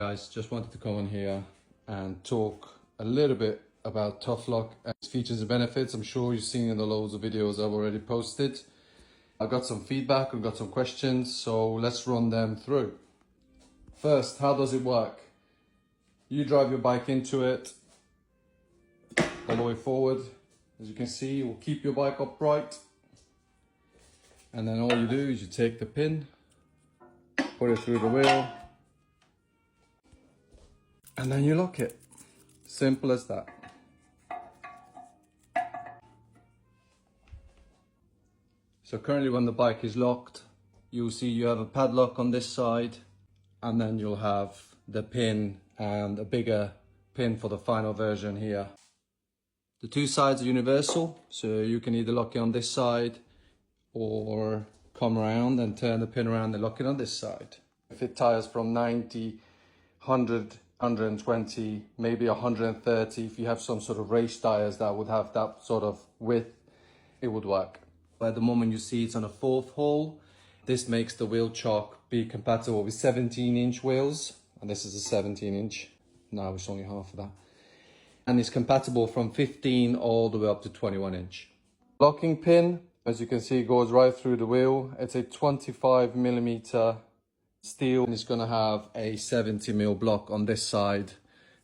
Guys, just wanted to come on here and talk a little bit about TufLuck and its features and benefits. I'm sure you've seen in the loads of videos I've already posted. I've got some feedback, I've got some questions, so let's run them through. First, how does it work? You drive your bike into it all the way forward. As you can see, it will keep your bike upright. And then all you do is you take the pin, put it through the wheel, and then you lock it. Simple as that. So currently when the bike is locked, you'll see you have a padlock on this side, and then you'll have the pin and a bigger pin for the final version here. The two sides are universal, so you can either lock it on this side or come around and turn the pin around and lock it on this side. Fit tires from 90, 100, 120, maybe 130. If you have some sort of race tires that would have that sort of width, it would work. But at the moment you see it's on a 4th hole. This makes the wheel chock be compatible with 17-inch wheels, and this is a 17-inch. Now it's only half of that. And it's compatible from 15 all the way up to 21-inch. Locking pin, as you can see, goes right through the wheel. It's a 25mm steel, and it's going to have a 70mm block on this side,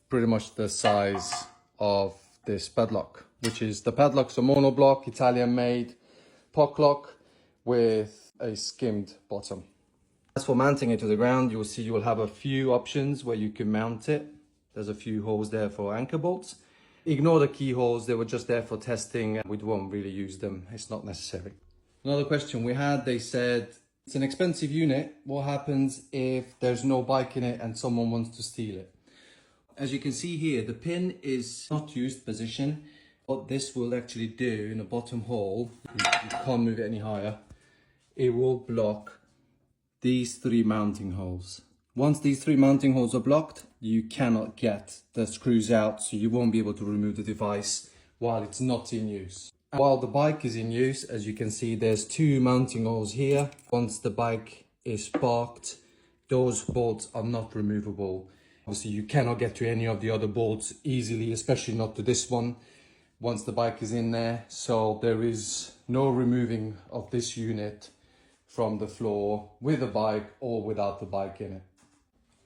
pretty much the size of this padlock, which is the padlock's a monoblock, Italian made puck lock with a skimmed bottom. As for mounting it to the ground, you'll see you will have a few options where you can mount it. There's a few holes there for anchor bolts. Ignore the keyholes, they were just there for testing. We won't really use them, it's not necessary. Another question we had, they said, it's an expensive unit. What happens if there's no bike in it and someone wants to steal it? As you can see here, the pin is not used position. What this will actually do in the bottom hole, you can't move it any higher, it will block these 3 mounting holes. Once these 3 mounting holes are blocked, you cannot get the screws out, so you won't be able to remove the device while it's not in use. While the bike is in use, as you can see, there's 2 mounting holes here. Once the bike is parked, those bolts are not removable. Obviously, you cannot get to any of the other bolts easily, especially not to this one, once the bike is in there. So there is no removing of this unit from the floor with a bike or without the bike in it.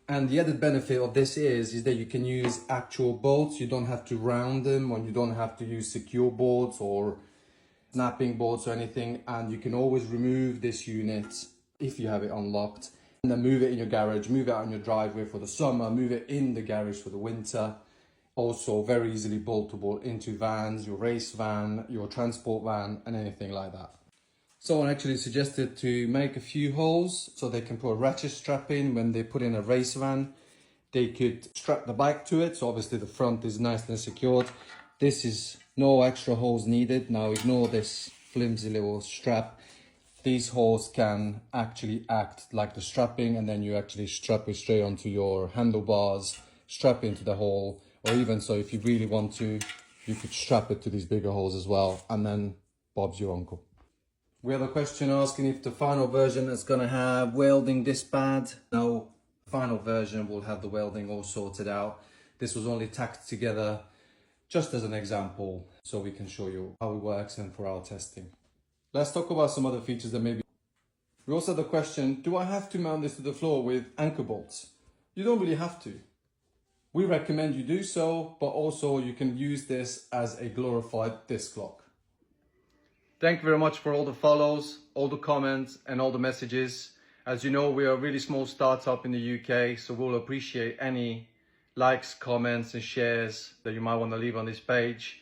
And the added benefit of this is that you can use actual bolts. You don't have to round them, or you don't have to use secure bolts or snapping bolts or anything. And you can always remove this unit if you have it unlocked, and then move it in your garage, move it out in your driveway for the summer, move it in the garage for the winter. Also very easily boltable into vans, your race van, your transport van, and anything like that. Someone actually suggested to make a few holes so they can put a ratchet strap in when they put in a race van. They could strap the bike to it, so obviously the front is nice and secured. This is no extra holes needed. Now ignore this flimsy little strap. These holes can actually act like the strapping, and then you actually strap it straight onto your handlebars, strap into the hole, or even so if you really want to, you could strap it to these bigger holes as well, and then Bob's your uncle. We have a question asking if the final version is going to have welding this bad. No, the final version will have the welding all sorted out. This was only tacked together just as an example, so we can show you how it works and for our testing. Let's talk about some other features that maybe. We also had the question, do I have to mount this to the floor with anchor bolts? You don't really have to. We recommend you do so, but also you can use this as a glorified disc lock. Thank you very much for all the follows, all the comments, and all the messages. As you know, we are a really small startup in the UK, so we'll appreciate any likes, comments, and shares that you might want to leave on this page.